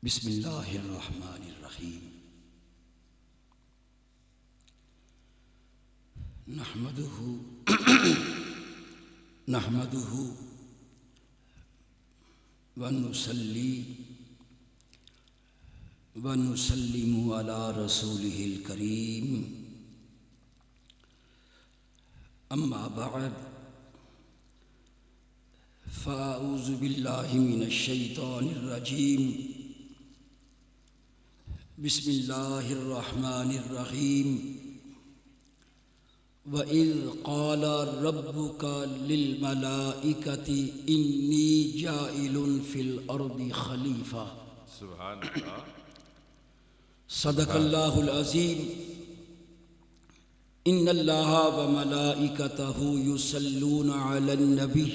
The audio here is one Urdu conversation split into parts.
بسم اللہ الرحمن الرحیم نحمدہ ونصلی ونسلم علی رسولہ الکریم اما بعد فاعوذ باللہ من الشیطان الرجیم بسم اللہ الرحمن الرحیم وَإِذْ قَالَ رَبُّكَ لِلْمَلَائِكَةِ إِنِّي جَاعِلٌ فِي الْأَرْضِ خَلِيفَةً سبحان اللہ. صدق اللہ العظیم. ان اللہ وملائکتہ یصلون علی النبی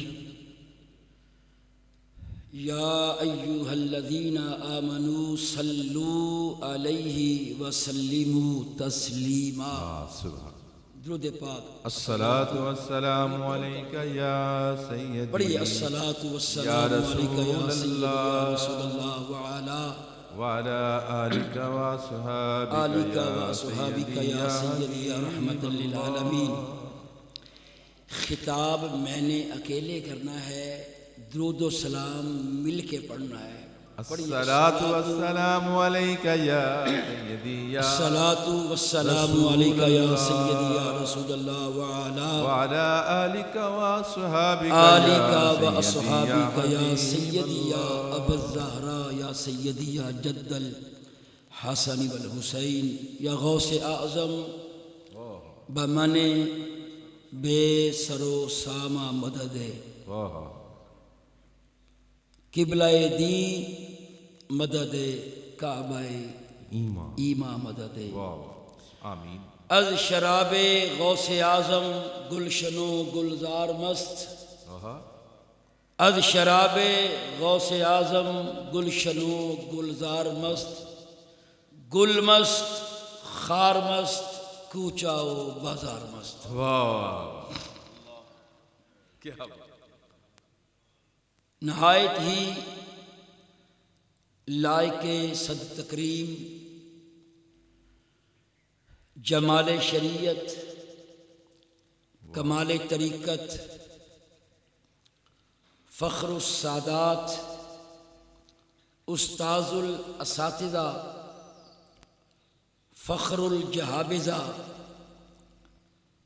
یا ایہا الذین آمنوا صلوا علیہ وسلموا تسلیما. سبحان. درود پاک. الصلاة والسلام علیک یا سیدی. پڑھیے الصلاۃ والسلام علیک یا سیدی یا رسول اللہ وعلی آلک آلک و وصحابک یا سیدی یا رحمت للعالمین. خطاب میں نے اکیلے کرنا ہے، درود و سلام مل کے پڑھنا ہے. الصلاة والسلام علیک یا سیدی یا الصلاۃ والسلام علیک یا سیدی یا رسول اللہ وعلی آلک و آلک و اصحابک یا سیدی یا ابا الزہراء یا سیدی یا جد الحسن والحسین یا غوث اعظم بمن بے سر و سامہ مدد قبلہ دی مدد کعبہ ایماں مدد. آمین. از شراب غوث اعظم گلشن و گلزار مست. از شراب غوث اعظم گلشن و گلزار مست، گل مست خار مست کوچہ و بازار مست. واہ کیا نہایت ہی لائق صد تکریم، جمال شریعت، کمال طریقت، فخر السادات، استاذ الاساتذہ، فخر الجہابذہ،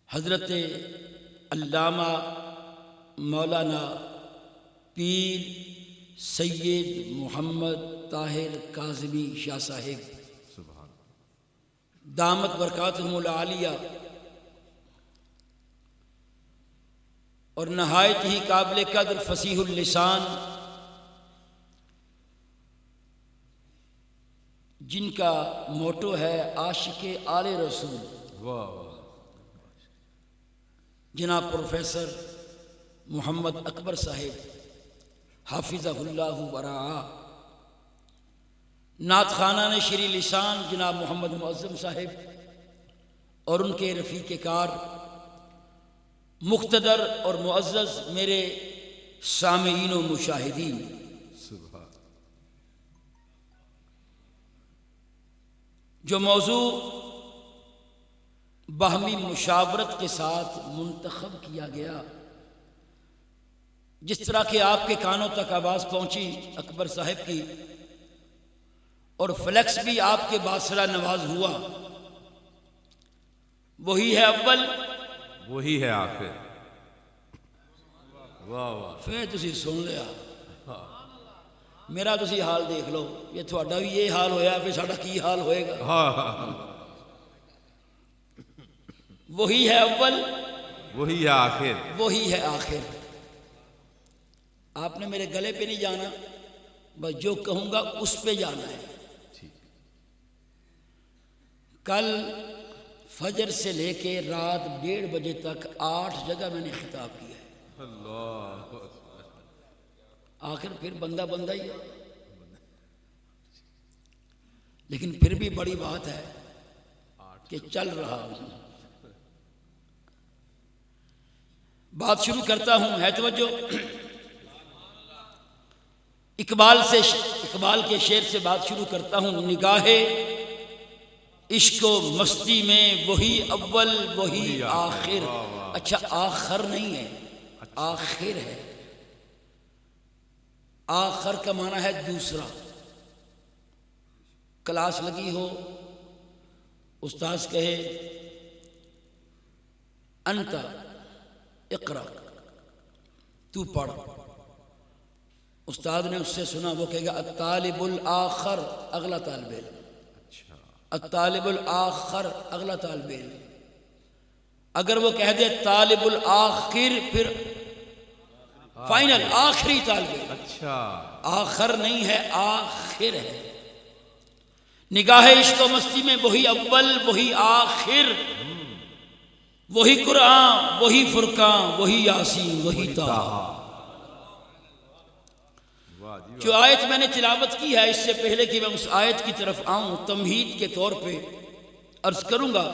حضرت علامہ مولانا پیر سید محمد طاہر کاظمی شاہ صاحب سبحان. دامت برکاتہم العالیہ، اور نہایت ہی قابل قدر فصیح اللسان، جن کا موٹو ہے عاشق آل رسول، واہ جناب پروفیسر محمد اکبر صاحب حافظہ اللہ ورعا. نعت خوانان شری لسان جناب محمد معظم صاحب اور ان کے رفیق کار، مقتدر اور معزز میرے سامعین و مشاہدین، سبحان. جو موضوع باہمی مشاورت کے ساتھ منتخب کیا گیا، جس طرح کہ آپ کے کانوں تک آواز پہنچی اکبر صاحب کی، اور فلیکس بھی آپ کے باصرہ نواز ہوا، وہی ہے اول وہی ہے آخر. واہ واہ. پھر تسی سن لیا، میرا تسی حال دیکھ لو، یہ تھوڑا بھی یہ حال ہویا، پھر ساڈا کی حال ہوئے گا. وہی ہے اول وہی ہے آخر. وہی ہے آخر. آپ نے میرے گلے پہ نہیں جانا، بس جو کہوں گا اس پہ جانا ہے. کل فجر سے لے کے رات 1:30 بجے تک 8 جگہ میں نے خطاب کیا ہے. اللہ. آخر پھر بندہ بندہ ہی ہے، لیکن پھر بھی بڑی بات ہے کہ چل رہا ہوں. بات شروع کرتا ہوں، ہے توجہ. اقبال کے شعر سے بات شروع کرتا ہوں. نگاہ عشق و مستی میں وہی اول وہی آخر. اچھا آخر نہیں ہے، آخر ہے. آخر کا معنی ہے دوسرا. کلاس لگی ہو، استاذ کہے انت اقرا، تو پڑھ. استاد نے اس سے سنا، وہ کہے گا الطالب الآخر، اگلا طالب علم. الطالب الآخر، اگلا طالب علم. اگر وہ کہہ دے طالب الآخر، پھر فائنل آخری طالب علم. اچھا آخر نہیں ہے، آخر ہے. نگاہ عشق و مستی میں وہی اول وہی آخر، وہی قرآن وہی فرقان وہی یاسین وہی طٰہٰ. جو آیت میں نے تلاوت کی ہے، اس سے پہلے کہ میں اس آیت کی طرف آؤں، تمہید کے طور پہ عرض کروں گا.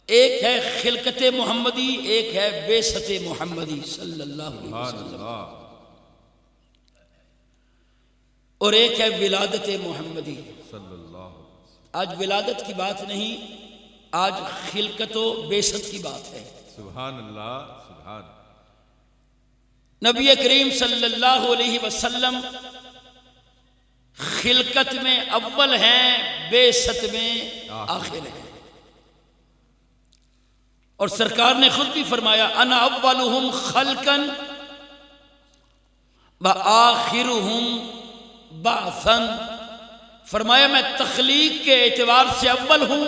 ایک ہے خلقت محمدی، ایک ہے بعثت محمدی صلی اللہ علیہ وسلم، اور ایک ہے ولادت محمدی صلی اللہ. آج ولادت کی بات نہیں، آج خلقت و بعثت کی بات ہے. سبحان اللہ، سبحان. نبی کریم صلی اللہ علیہ وسلم خلقت میں اول ہیں، بعثت میں آخر ہیں. اور سرکار نے خود بھی فرمایا انا اولہم خلقا وآخرہم بعثا. فرمایا میں تخلیق کے اعتبار سے اول ہوں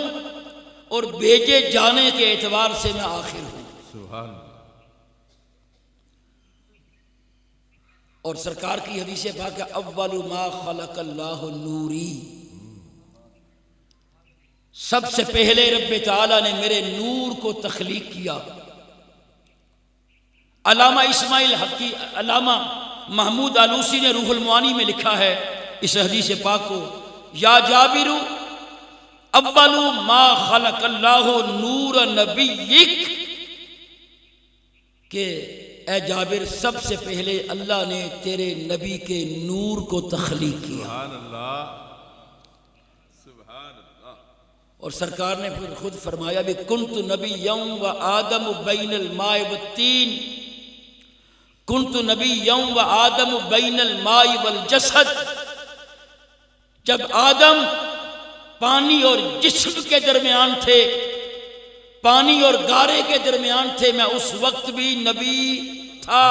اور بھیجے جانے کے اعتبار سے میں آخر ہوں. سبحان. اور سرکار کی حدیث پاک ہے اول ما خلق اللہ نوری، سب سے پہلے رب تعالیٰ نے میرے نور کو تخلیق کیا. علامہ اسماعیل حقی، علامہ محمود آلوسی نے روح المعانی میں لکھا ہے اس حدیث پاک کو، یا جابر اول ما خلق اللہ نور نبیک، کہ اے جابر سب سے پہلے اللہ نے تیرے نبی کے نور کو تخلیق کیا. سبحان اللہ، سبحان اللہ. اور سرکار نے پھر خود فرمایا بھی کنت نبیا و آدم بین الماء والتین، کنت نبیا و آدم بین الماء والجسد. جب آدم پانی اور جسم کے درمیان تھے، پانی اور گارے کے درمیان تھے، میں اس وقت بھی نبی تھا.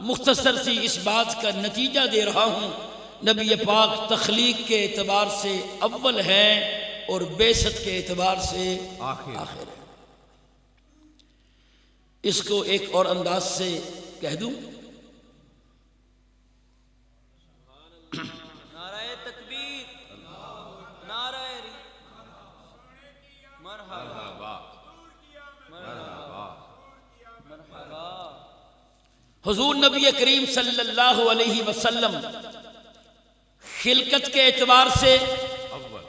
مختصر سی اس بات کا نتیجہ دے رہا ہوں، نبی پاک تخلیق کے اعتبار سے اول ہیں اور بعثت کے اعتبار سے آخر ہے. اس کو ایک اور انداز سے کہہ دوں، نعرہ تکبیر، نعرہ مرحبا مرحبا مرحبا. حضور نبی کریم صلی اللہ علیہ وسلم خلقت کے اعتبار سے اول.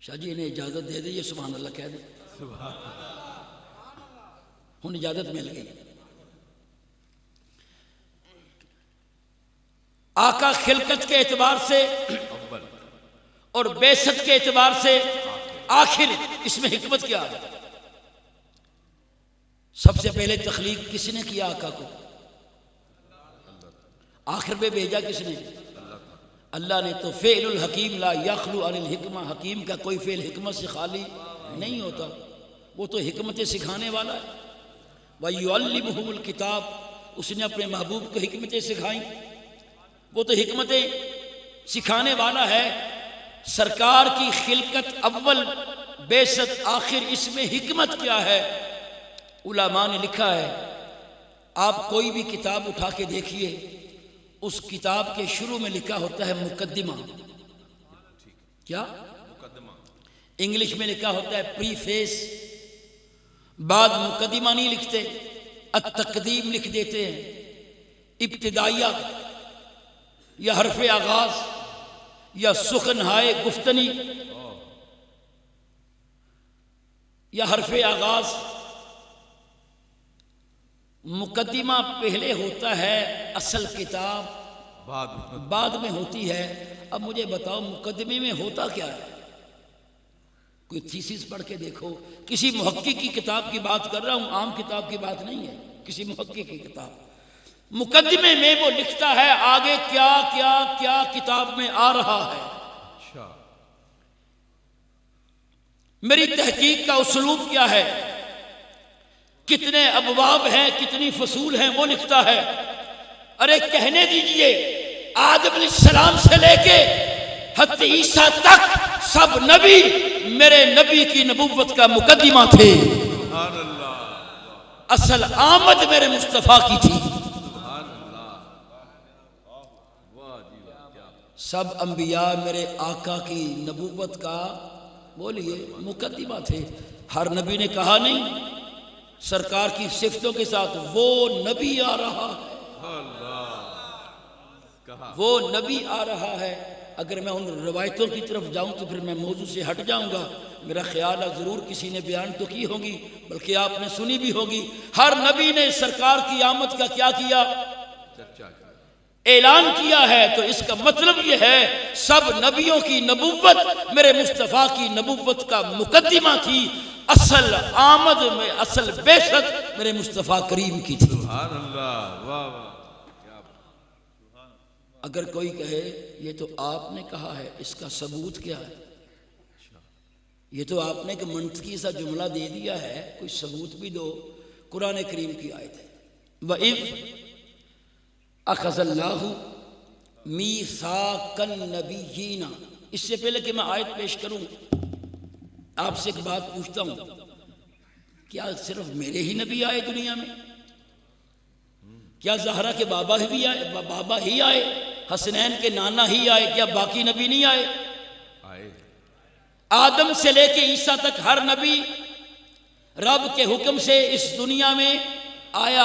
شاہ جی انہیں اجازت دے دیجیے، سبحان اللہ کہہ دیں. سبحان. ہن اجازت مل گئی. آقا خلقت کے اعتبار سے اول. اور بعثت کے اعتبار سے آخر. اس میں حکمت کیا ہے؟ سب سے پہلے تخلیق کس نے کیا آقا کو؟ آخر میں بھیجا کس نے؟ اللہ نے. تو فعل الحکیم لا یخلو عن الحکمہ، حکیم کا کوئی فعل حکمت سے خالی نہیں ہوتا، وہ تو حکمتیں سکھانے والا ہے. وَيُعَلِّمُهُمُ الْكِتَابِ، اس نے اپنے محبوب کو حکمتیں سکھائیں، وہ تو حکمتیں سکھانے والا ہے. سرکار کی خلقت اول بعثت آخر، اس میں حکمت کیا ہے؟ علماء نے لکھا ہے، آپ کوئی بھی کتاب اٹھا کے دیکھیے، اس کتاب کے شروع میں لکھا ہوتا ہے مقدمہ. کیا؟ مقدمہ. انگلش میں لکھا ہوتا ہے پری فیس. بعد مقدمہ نہیں لکھتے، التقدیم لکھ دیتے ہیں. ابتدائیہ یا حرف آغاز یا سخنہائے گفتنی یا حرف آغاز. مقدمہ پہلے ہوتا ہے اصل کتاب، بعد میں ہوتی ہے۔ اب مجھے بتاؤ مقدمے میں ہوتا کیا ہے؟ کوئی تھیسس پڑھ کے دیکھو، کسی محقق کی کتاب کی بات کر رہا ہوں، عام کتاب کی بات نہیں ہے، کسی محقق کی کتاب۔ مقدمے میں وہ لکھتا ہے آگے کیا کیا کیا کتاب میں آ رہا ہے۔ میری تحقیق کا اسلوب کیا ہے، کتنے ابواب ہیں، کتنی فصول ہیں، وہ لکھتا ہے۔ ارے کہنے دیجئے آدم علیہ السلام سے لے کے حضرت عیسیٰ تک سب نبی میرے نبی کی نبوت کا مقدمہ تھے۔ اصل آمد میرے مصطفیٰ کی تھی۔ سب انبیاء میرے آقا کی نبوت کا بولیے مقدمہ تھے۔ ہر نبی نے کہا نہیں، سرکار کی صفتوں کے ساتھ وہ نبی آ رہا ہے، وہ نبی آ رہا ہے۔ اگر میں ان روایتوں کی طرف جاؤں تو پھر میں موضوع سے ہٹ جاؤں گا۔ میرا خیال ہے ضرور کسی نے بیان تو کی ہوگی، بلکہ آپ نے سنی بھی ہوگی۔ ہر نبی نے سرکار کی آمد کا کیا کیا؟ اعلان کیا ہے۔ تو اس کا مطلب یہ ہے سب نبیوں کی نبوت میرے مصطفیٰ کی نبوت کا مقدمہ تھی۔ اصل آمد میں اصل بعثت میرے مصطفیٰ کریم کی تھی۔ اگر کوئی کہے یہ تو آپ نے کہا ہے، اس کا ثبوت کیا ہے؟ یہ تو آپ نے ایک منطقی سا جملہ دے دیا ہے، کوئی ثبوت بھی دو۔ قرآن کریم کی آیت ہے، وَإِذْ أَخَذَ اللَّهُ مِيثَاقَ النَّبِيِّينَ۔ اس سے پہلے کہ میں آیت پیش کروں آپ سے ایک بات پوچھتا ہوں، کیا صرف میرے ہی نبی آئے دنیا میں؟ کیا زہرا کے بابا ہی آئے، حسنین کے نانا ہی آئے؟ کیا باقی نبی نہیں آئے؟ آدم سے لے کے عیسیٰ تک ہر نبی رب کے حکم سے اس دنیا میں آیا،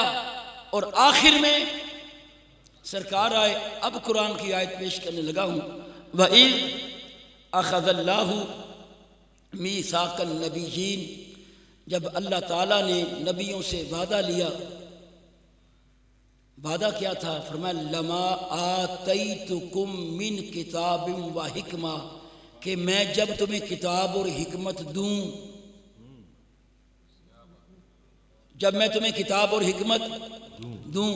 اور آخر میں سرکار آئے۔ اب قرآن کی آیت پیش کرنے لگا ہوں، وَإِذْ أَخَذَ اللَّهُ مِيثَاقَ النَّبِيِّينَ۔ جب اللہ تعالیٰ نے نبیوں سے وعدہ لیا، وعدہ کیا تھا؟ فرمایا لَمَا آتَيْتُكُم مِّن كِتَابٍ وَحِكْمَةٍ، کہ میں جب تمہیں کتاب اور حکمت دوں، جب میں تمہیں کتاب اور حکمت دوں،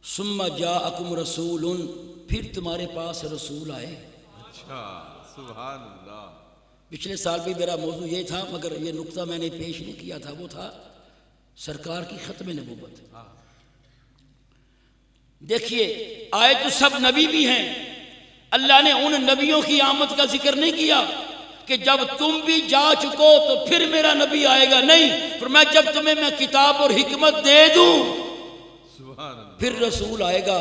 ثُمَّ جَاءَكُمْ رَسُولٌ، پھر تمہارے پاس رسول آئے۔ سبحان اللہ۔ پچھلے سال بھی میرا موضوع یہ تھا، مگر یہ نقطہ میں نے پیش نہیں کیا تھا، وہ تھا سرکار کی ختم نبوت۔ دیکھیے آئے تو سب نبی بھی ہیں، اللہ نے ان نبیوں کی آمد کا ذکر نہیں کیا کہ جب تم بھی جا چکو تو پھر میرا نبی آئے گا، نہیں، فرمایا جب تمہیں میں کتاب اور حکمت دے دوں پھر رسول آئے گا۔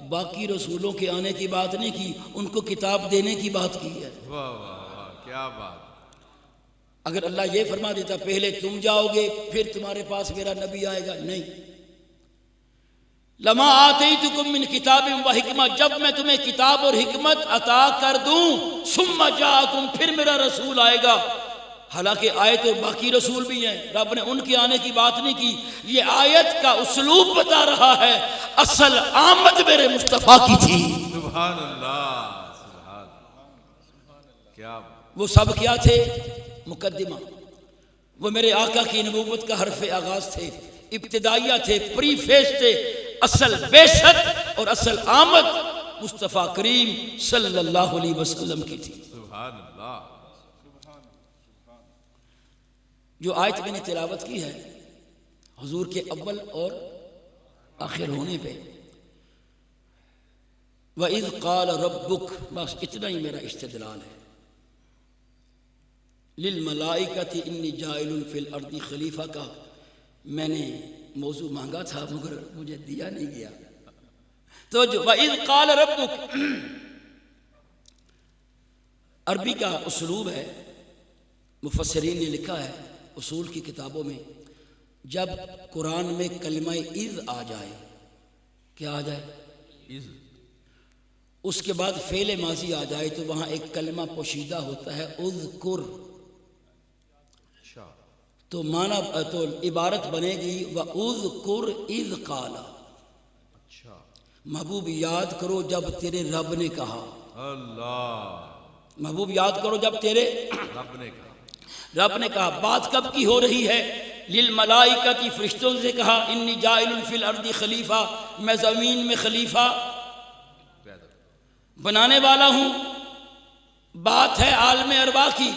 باقی رسولوں کے آنے کی بات نہیں کی، ان کو کتاب دینے کی بات کی ہے۔ واہ واہ واہ، کیا بات! اگر اللہ یہ فرما دیتا پہلے تم جاؤ گے پھر تمہارے پاس میرا نبی آئے گا، نہیں۔ لما آتیتکم من کتاب و حکمہ، جب میں تمہیں کتاب اور حکمت عطا کر دوں، ثم جاءکم، پھر میرا رسول آئے گا۔ حالانکہ آئے تو باقی رسول بھی ہیں، رب نے ان کے آنے کی بات نہیں کی۔ یہ آیت کا اسلوب بتا رہا ہے اصل آمد میرے مصطفیٰ کی تھی۔ سبحان اللہ، سبحان اللہ، کیا بات! وہ سب کیا تھے؟ مقدمہ۔ وہ میرے آقا کی نبوت کا حرف آغاز تھے، ابتدائیہ تھے، پری فیس تھے۔ اصل بعثت اور اصل آمد مصطفیٰ کریم صلی اللہ علیہ وسلم کی تھی۔ سبحان اللہ۔ جو آیت میں نے تلاوت کی ہے حضور کے اول اور آخر ہونے پہ، وَإِذْ قَالَ رَبُّكَ، بس اتنا ہی میرا استدلال ہے۔ لِلْمَلَائِكَةِ إِنِّي جَاعِلٌ فِي الْأَرْضِ خلیفہ کا میں نے موضوع مانگا تھا مگر مجھے دیا نہیں گیا۔ تو جو وَإِذْ قَالَ رَبُّكَ عربی کا اسلوب ہے، مفسرین نے لکھا ہے اصول کی کتابوں میں، جب قرآن میں کلمہ اذ آ جائے، کیا آ جائے؟ اذ، اس کے بعد فعل ماضی آ جائے تو وہاں ایک کلمہ پوشیدہ ہوتا ہے اذکر، تو معنی تو عبارت بنے گی وَأُذْكُرْ إِذْ قَالَ، محبوب یاد کرو جب تیرے رب نے کہا، اللہ، محبوب یاد کرو جب تیرے رب نے کہا۔ بات کب کی ہو رہی ہے؟ للملائکہ کی، فرشتوں سے کہا، انی جاعل فی الارض خلیفہ، میں زمین میں خلیفہ بنانے والا ہوں۔ بات ہے عالم ارواح کی،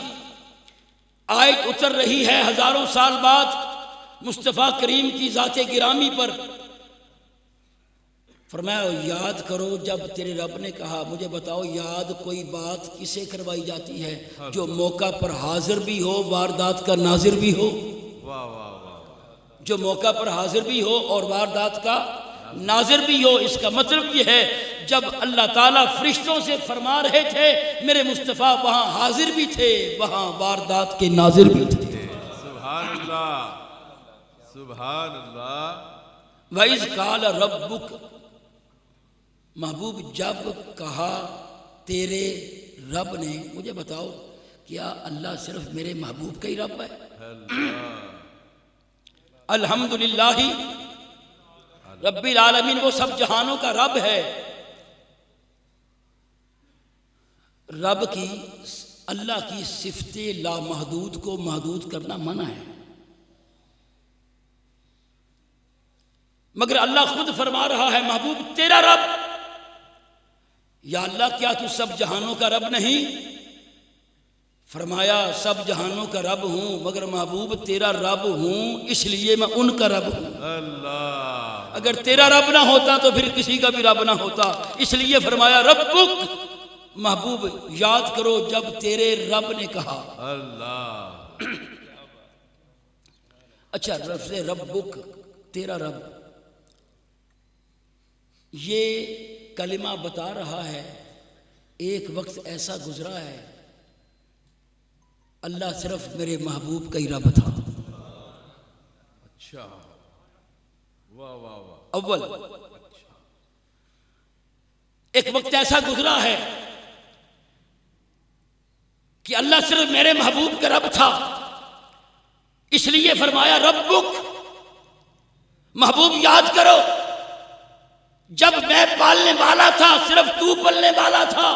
آیت اتر رہی ہے ہزاروں سال بعد مصطفیٰ کریم کی ذات گرامی پر۔ فرمایا یاد کرو جب تیرے رب نے کہا۔ مجھے بتاؤ یاد کوئی بات کسے کروائی جاتی ہے؟ جو موقع پر حاضر بھی ہو، واردات کا ناظر بھی ہو۔ واہ واہ واہ، جو موقع پر حاضر بھی ہو اور واردات کا ناظر بھی ہو۔ اس کا مطلب یہ ہے جب اللہ تعالیٰ فرشتوں سے فرما رہے تھے میرے مصطفیٰ وہاں حاضر بھی تھے، وہاں واردات کے ناظر بھی تھے۔ سبحان اللہ، سبحان اللہ۔ وَإِذْ قَالَ رَبُّكَ، محبوب جب کہا تیرے رب نے۔ مجھے بتاؤ کیا اللہ صرف میرے محبوب کا ہی رب ہے؟ الحمدللہ رب العالمین، وہ سب جہانوں کا رب ہے۔ رب کی، اللہ کی صفت لامحدود کو محدود کرنا منع ہے، مگر اللہ خود فرما رہا ہے محبوب تیرا رب۔ یا اللہ کیا تو سب جہانوں کا رب نہیں؟ فرمایا سب جہانوں کا رب ہوں، مگر محبوب تیرا رب ہوں اس لیے میں ان کا رب ہوں۔ اللہ، اگر تیرا رب نہ ہوتا تو پھر کسی کا بھی رب نہ ہوتا، اس لیے فرمایا ربک۔ محبوب یاد کرو جب تیرے رب نے کہا۔ اللہ، اچھا، رب سے ربک، تیرا رب، یہ کلمہ بتا رہا ہے ایک وقت ایسا گزرا ہے اللہ صرف میرے محبوب کا ہی رب تھا۔ اچھا، واہ واہ واہ، اول ایک وقت ایسا گزرا ہے کہ اللہ صرف میرے محبوب کا رب تھا، اس لیے فرمایا ربک۔ محبوب یاد کرو جب میں پالنے والا تھا صرف تو پلنے والا تھا،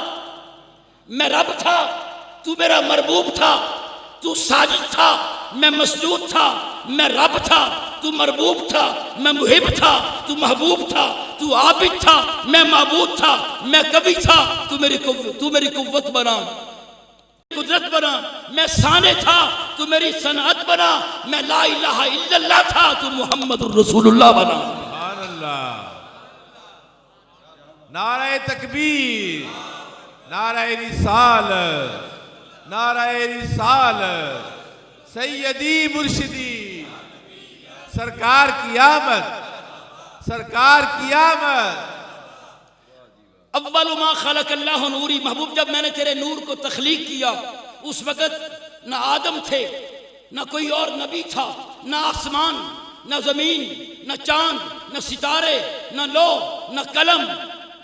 میں رب تھا تو میرا مربوب تھا، تو ساجد تھا میں مسجود تھا، میں رب تھا تو مربوب تھا، میں محب تھا تو محبوب تھا، تو عابد تھا میں معبود تھا، میں کبھی تھا تو میری قوت بنا، قدرت بنا، میں سانے تھا تو میری صنعت بنا، میں لا الہ الا اللہ تھا تو محمد الرسول اللہ بنا۔ سبحان اللہ، نعرہ تکبیر، نعرہ رسالت، نعرہ رسالت، سیدی مرشدی، سرکار کی آمد، سرکار کی آمد۔ اول ما خلق اللہ نوری، محبوب جب میں نے تیرے نور کو تخلیق کیا اس وقت نہ آدم تھے، نہ کوئی اور نبی تھا، نہ آسمان، نہ زمین، نہ چاند، نہ ستارے، نہ لو، نہ قلم،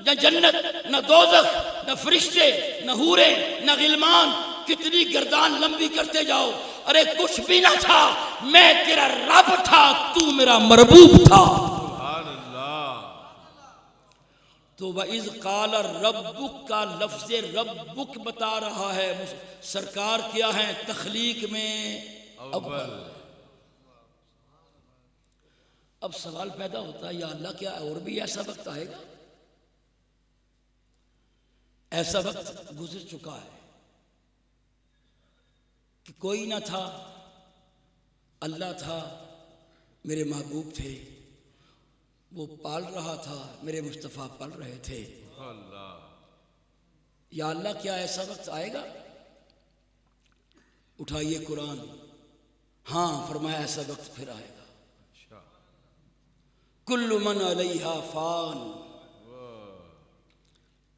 نہ جنت، نہ دوزخ، نہ فرشتے، نہ حوریں، نہ غلمان۔ کتنی گردان لمبی کرتے جاؤ، ارے کچھ بھی نہ تھا، میں تیرا رب تھا تو میرا مربوب تھا۔ سبحان اللہ۔ تو وَإِذْ قَالَ رَبُّكَ کا لفظ ربک بتا رہا ہے سرکار کیا ہے تخلیق میں اول۔ اب سوال پیدا ہوتا ہے یا اللہ کیا اور بھی ایسا وقت آئے گا؟ ایسا وقت گزر چکا ہے کہ کوئی نہ تھا، اللہ تھا، میرے محبوب تھے، وہ پال رہا تھا، میرے مصطفیٰ پال رہے تھے۔ اللہ، یا اللہ کیا ایسا وقت آئے گا؟ اٹھائیے قرآن، ہاں فرمایا ایسا وقت پھر آئے گا۔ اچھا، کل من علیہا فان،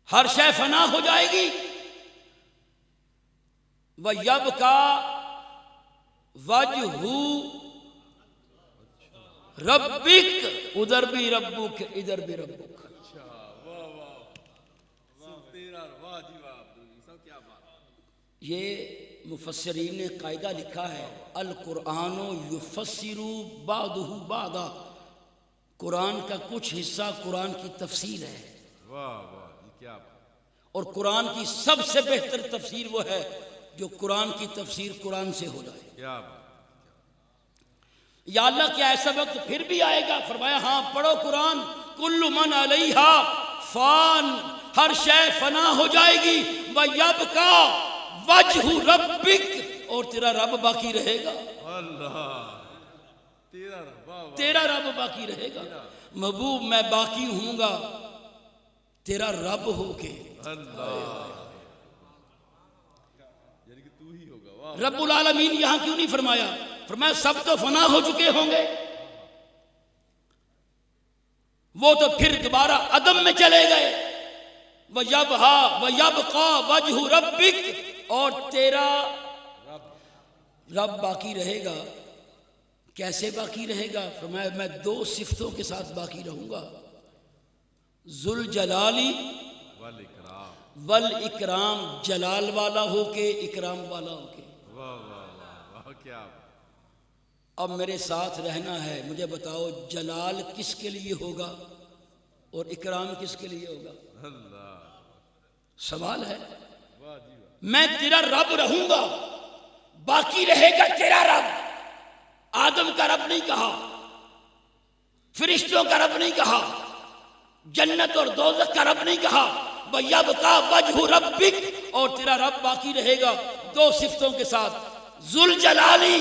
ہر شے فنا ہو جائے گی، وَيَبْقَى وَجْهُ رَبِّكَ، ادھر بھی ربک ادھر بھی ربک۔ یہ مفسرین نے قاعدہ لکھا ہے القرآن یفسر بعضہ بعضا، قرآن کا کچھ حصہ قرآن کی تفسیر ہے۔ واہ واہ یہ کیا بات اور قرآن کی سب سے بہتر تفسیر وہ ہے جو قرآن کی تفسیر قرآن سے ہو جائے. کیا بات یا اللہ کیا ایسا وقت پھر بھی آئے گا؟ فرمایا ہاں پڑھو قرآن. کل من علیہا فان، ہر شے فنا ہو جائے گی. وَيَبْقَى وَجْهُ رَبِّكَ، اور تیرا رب باقی رہے گا. اللہ تیرا رب، واہ واہ تیرا رب باقی رہے گا. محبوب میں باقی ہوں گا تیرا رب ہو کے. اللہ یعنی کہ تو ہی ہوگا. واہ رب العالمین یہاں کیوں نہیں فرمایا؟ فرمایا سب تو فنا ہو چکے ہوں گے، وہ تو پھر دوبارہ عدم میں چلے گئے. وَيَبْقَى وَجْهُ رَبِّكَ، اور تیرا رب باقی رہے گا. کیسے باقی رہے گا؟ فرمایا میں دو صفتوں کے ساتھ باقی رہوں گا. ذوالجلالی والاکرام، والاکرام، جلال والا ہو کے اکرام والا ہو کے. واہ واہ واہ واہ کیا بات. اب میرے ساتھ رہنا ہے، مجھے بتاؤ جلال کس کے لیے ہوگا اور اکرام کس کے لیے ہوگا؟ اللہ سوال ہے. واہ جی واہ. میں تیرا رب رہوں گا، باقی رہے گا تیرا رب. آدم کا رب نہیں کہا، فرشتوں کا رب نہیں کہا، جنت اور دوزخ کا رب نہیں کہا. وَيَبْقَى وَجْهُ رَبِّكَ، اور تیرا رب باقی رہے گا دو صفتوں کے ساتھ. ذوالجلالی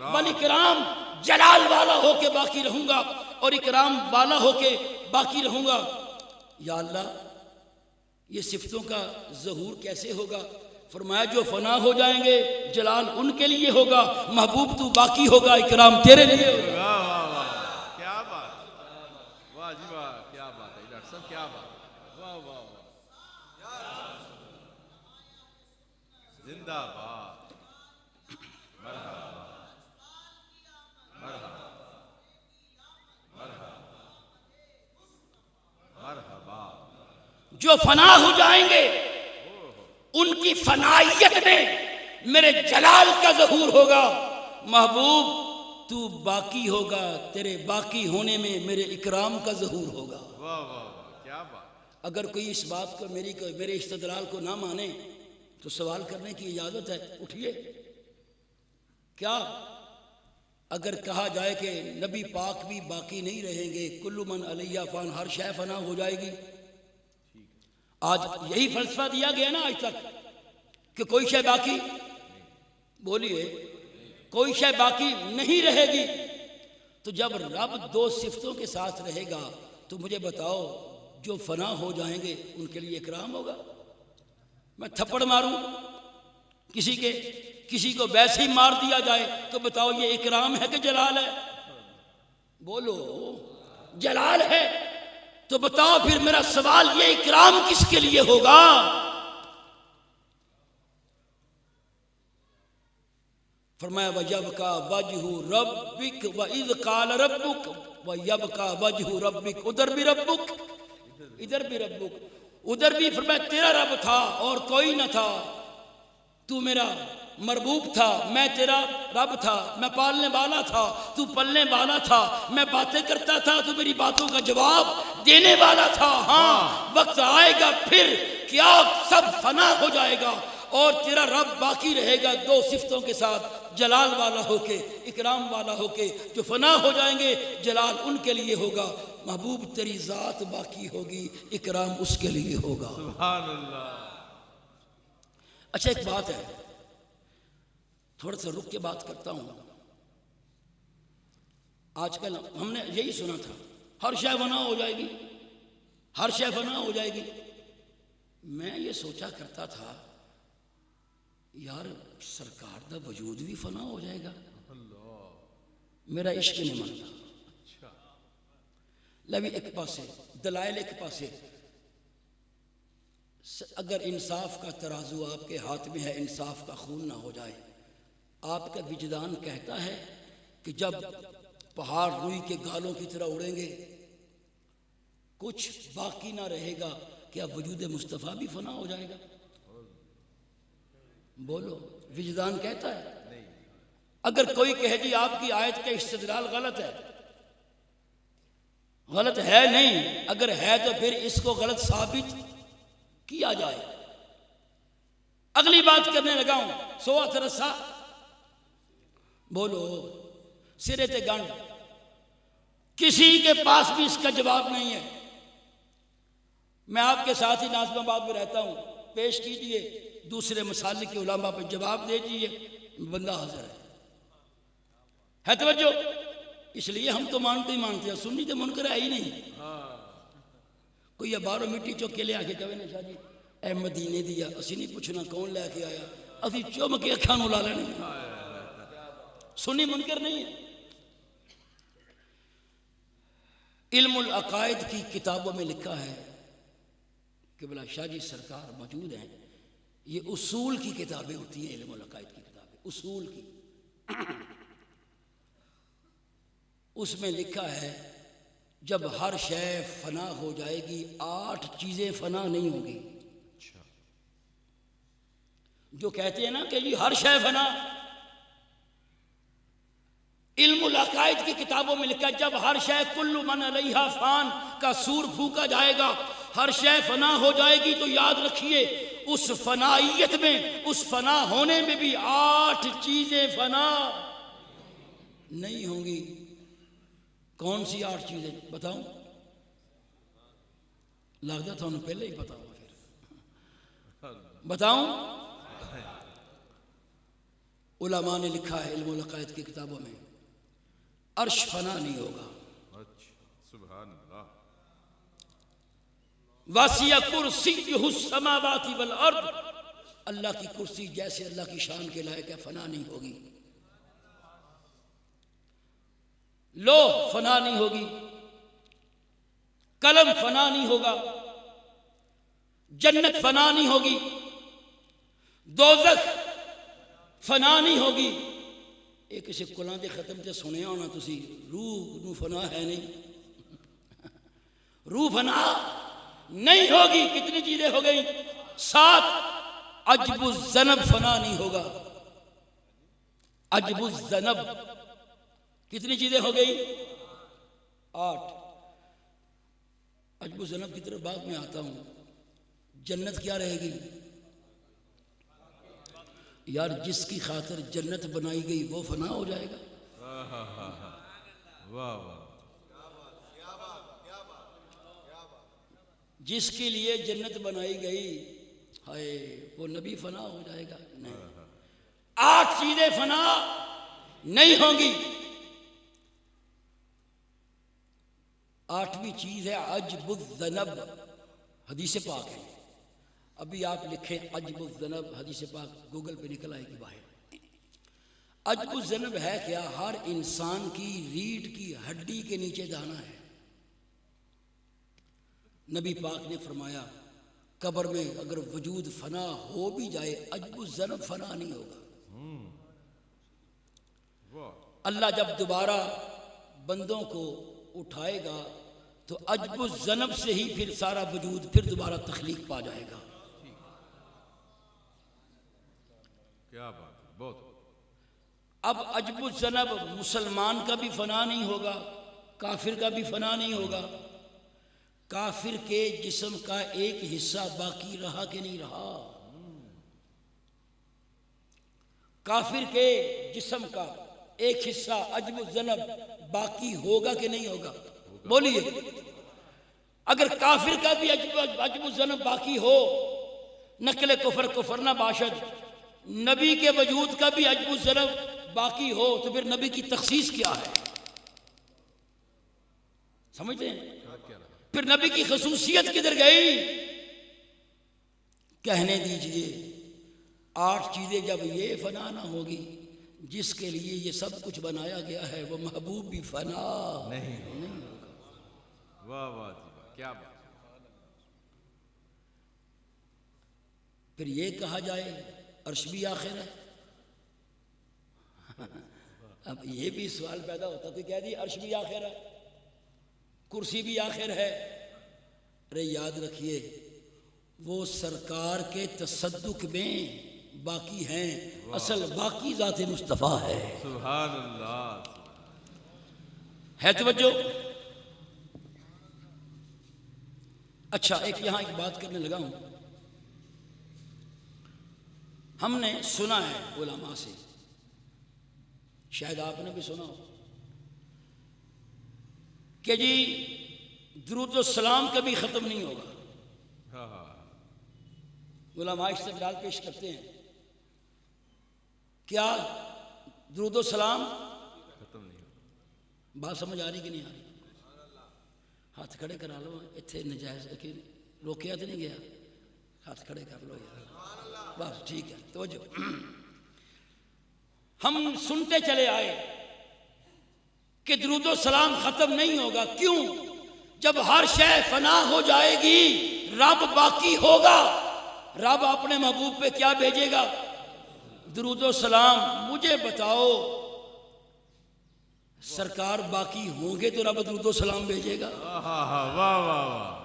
والاکرام، جلال والا ہو کے باقی رہوں گا اور اکرام والا ہو کے باقی رہوں گا. یا اللہ یہ صفتوں کا ظہور کیسے ہوگا؟ فرمایا جو فنا ہو جائیں گے جلال ان کے لیے ہوگا، محبوب تو باقی ہوگا، اکرام تیرے لیے ہوگا. واہ واہ واہ کیا بات. واہ جی واہ کیا بات ہے ڈاکٹر صاحب، کیا بات. واہ واہ واہ زندہ باد. مرحبا مرحبا مرحبا مرحبا. جو فنا ہو جائیں گے ان کی فنائیت میں میرے جلال کا ظہور ہوگا. محبوب تو باقی ہوگا، تیرے باقی ہونے میں میرے اکرام کا ظہور ہوگا. واہ واہ واہ کیا بات. اگر کوئی اس بات کو میرے استدلال کو نہ مانے تو سوال کرنے کی اجازت ہے، اٹھیے. کیا اگر کہا جائے کہ نبی پاک بھی باقی نہیں رہیں گے، کل من علیہ فان، ہر شے فنا ہو جائے گی؟ آج یہی فلسفہ دیا گیا نا آج تک کہ کوئی شے باقی، بولیے کوئی شے باقی نہیں رہے گی. تو جب رب دو صفتوں کے ساتھ رہے گا تو مجھے بتاؤ جو فنا ہو جائیں گے ان کے لیے اکرام ہوگا؟ میں تھپڑ ماروں کسی کو ویسے ہی مار دیا جائے تو بتاؤ یہ اکرام ہے کہ جلال ہے؟ بولو جلال ہے. تو بتاؤ پھر میرا سوال یہ اکرام کس کے لیے ہوگا؟ فرمایا وَيَبْقَى وَجْهُ رَبِّكَ وَإِذْ قَالَ رَبُّكَ وَيَبْقَى وَجْهُ رَبِّكَ. ادھر بھی ربک، ادھر بھی ربک. ادھر بھی فرمایا تیرا رب تھا اور کوئی نہ تھا، تو میرا مربوب تھا، میں تیرا رب تھا، میں پالنے والا تھا، تو پلنے والا تھا، میں باتیں کرتا تھا، تو میری باتوں کا جواب دینے والا تھا. ہاں وقت آئے گا پھر کیا سب فنا ہو جائے گا اور تیرا رب باقی رہے گا دو صفتوں کے ساتھ، جلال والا ہو کے اکرام والا ہو کے. جو فنا ہو جائیں گے جلال ان کے لیے ہوگا، محبوب تیری ذات باقی ہوگی، اکرام اس کے لیے ہوگا. سبحان اللہ. اچھا ایک بات ہے، تھوڑا سا رک کے بات کرتا ہوں. آج کل ہم نے یہی سنا تھا ہر شے فنا ہو جائے گی، ہر شے فنا ہو جائے گی. میں یہ سوچا کرتا تھا یار سرکار دا وجود بھی فنا ہو جائے گا، میرا عشق نہیں مانتا. لبی ایک پاسے دلائل ایک پاسے. اگر انصاف کا ترازو آپ کے ہاتھ میں ہے، انصاف کا خون نہ ہو جائے، آپ کا وجدان کہتا ہے کہ جب پہاڑ روئی کے گالوں کی طرح اڑیں گے کچھ باقی نہ رہے گا، کیا وجود مصطفیٰ بھی فنا ہو جائے گا؟ بولو وجدان کہتا ہے. اگر کوئی کہے جی آپ کی آیت کا استدلال غلط ہے، غلط ہے نہیں، اگر ہے تو پھر اس کو غلط ثابت کیا جائے۔ اگلی بات کرنے لگا ہوں، سوا ترسا بولو سرے تے گنڈ، کسی کے پاس بھی اس کا جواب نہیں ہے۔ میں آپ کے ساتھ ہی ناظم آباد میں رہتا ہوں، پیش کیجئے دوسرے مسالک کے علماء پہ جواب دے دیجئے، بندہ حاضر ہے توجہ۔ اس لیے ہم تو مانتے ہی مانتے ہیں، سنی تو منکر ہے ہی نہیں۔ کوئی یہ باہروں مٹی چوک کے لے آ کے کہے نا شاہ جی اے مدینے دیا، اسی نہیں پوچھنا کون لے کے آیا، اسی چوم کے اکھاں نو لا لینے۔ سنی منکر نہیں ہے۔ علم العقائد کی کتابوں میں لکھا ہے کہ بلا شاہ جی سرکار موجود ہیں، یہ اصول کی کتابیں ہوتی ہیں، علم العقائد کی کتابیں اصول کی۔ اس میں لکھا ہے جب ہر شے فنا ہو جائے گی، 8 چیزیں فنا نہیں ہوں گی۔ جو کہتے ہیں نا کہ جی ہر شے فنا، علم العقائد کی کتابوں میں لکھا ہے جب ہر شے کل من علیہا فان کا سور پھونکا جائے گا، ہر شے فنا ہو جائے گی، تو یاد رکھیے اس فنائیت میں، اس فنا ہونے میں بھی 8 چیزیں فنا نہیں ہوں گی۔ کون سی 8 چیزیں بتاؤں؟ لگتا تھا انہوں پہلے ہی پتا ہوا، پھر بتاؤں؟ علماء نے لکھا ہے علم العقائد کی کتابوں میں عرش فنا نہیں ہوگا، سبحان اللہ، واسع کرسیہ السماوات والارض، اللہ کی کرسی جیسے اللہ کی شان کے لائق ہے، فنا نہیں ہوگی۔ لو فنا نہیں ہوگی، قلم فنا نہیں ہوگا، جنت فنا نہیں ہوگی، دوزخ فنا نہیں ہوگی۔ ایک اسے قرآن دے ختم تے سنے ہونا تسی، روح نو فنا ہے نہیں، روح فنا نہیں ہوگی۔ کتنی چیزیں ہو گئی؟ 7۔ عجب الذنب فنا نہیں ہوگا، عجب الذنب۔ کتنی چیزیں ہو گئی؟ 8۔ عجب الذنب کی طرف بعد میں آتا ہوں۔ جنت کیا رہے گی؟ یار جس کی خاطر جنت بنائی گئی وہ فنا ہو جائے گا۔ واہ واہ، جس کے لیے جنت بنائی گئی ہائے وہ نبی فنا ہو جائے گا؟ نہیں۔ 8 چیزیں فنا نہیں ہوں گی۔ 8ویں چیز ہے عجب الذنب، حدیث پاک ہے۔ ابھی آپ لکھیں عجب الذنب حدیث پاک، گوگل پہ نکل آئے گی باہر۔ عجب الذنب ہے کیا؟ ہر انسان کی ریڑھ کی ہڈی کے نیچے دانا ہے۔ نبی پاک نے فرمایا قبر میں اگر وجود فنا ہو بھی جائے عجب الذنب فنا نہیں ہوگا۔ اللہ جب دوبارہ بندوں کو اٹھائے گا تو عجب الذنب سے ہی پھر سارا وجود پھر دوبارہ تخلیق پا جائے گا۔ کیا بات ہے، بہت۔ اب عجب الذنب مسلمان کا بھی فنا نہیں ہوگا، کافر کا بھی فنا نہیں ہوگا۔ کافر کے جسم کا ایک حصہ باقی رہا کہ نہیں رہا؟ کافر کے جسم کا ایک حصہ عجب الذنب باقی ہوگا کہ نہیں ہوگا؟ بولیے۔ اگر کافر کا بھی عجب الذنب باقی ہو، نقل کفر کفر نہ باشد، نبی کے وجود کا بھی عجب الذنب باقی ہو تو پھر نبی کی تخصیص کیا ہے؟ سمجھتے ہیں؟ پھر نبی کی خصوصیت کدھر گئی؟ کہنے دیجئے 8 چیزیں جب یہ فنا نہ ہوگی، جس کے لیے یہ سب کچھ بنایا گیا ہے وہ محبوب بھی فنا نہیں ہوگا۔ واہ واہ جی واہ، کیا بات۔ پھر یہ کہا جائے عرش بھی آخر ہے۔ اب یہ بھی سوال پیدا ہوتا تو کہہ دی عرش بھی آخر ہے، کرسی بھی آخر ہے۔ ارے یاد رکھیے وہ سرکار کے تصدق میں باقی ہیں، اصل باقی ذات مصطفیٰ ہے۔ سبحان اللہ، ہے توجہ؟ اچھا، ایک یہاں ایک بات کرنے لگا ہوں. ہم نے سنا ہے علماء سے، شاید آپ نے بھی سنا ہو، کہ جی درود و سلام کبھی ختم نہیں ہوگا. ہاں ہاں علماء استدلال پیش کرتے ہیں، کیا درود و سلام ختم نہیں ہوگا. بات سمجھ آ رہی کہ نہیں آ رہی؟ ہاتھ کھڑے کرا لو، اتنے نجائز روکیا تو نہیں گیا، ہاتھ کھڑے کر لو یار، بس ٹھیک ہے. توجہ، ہم سنتے چلے آئے کہ درود و سلام ختم نہیں ہوگا. کیوں؟ جب ہر شے فنا ہو جائے گی رب باقی ہوگا. رب اپنے محبوب پہ کیا بھیجے گا؟ درود و سلام. مجھے بتاؤ، سرکار باقی ہوں گے تو رب درود و سلام بھیجے گا؟ واہ واہ واہ،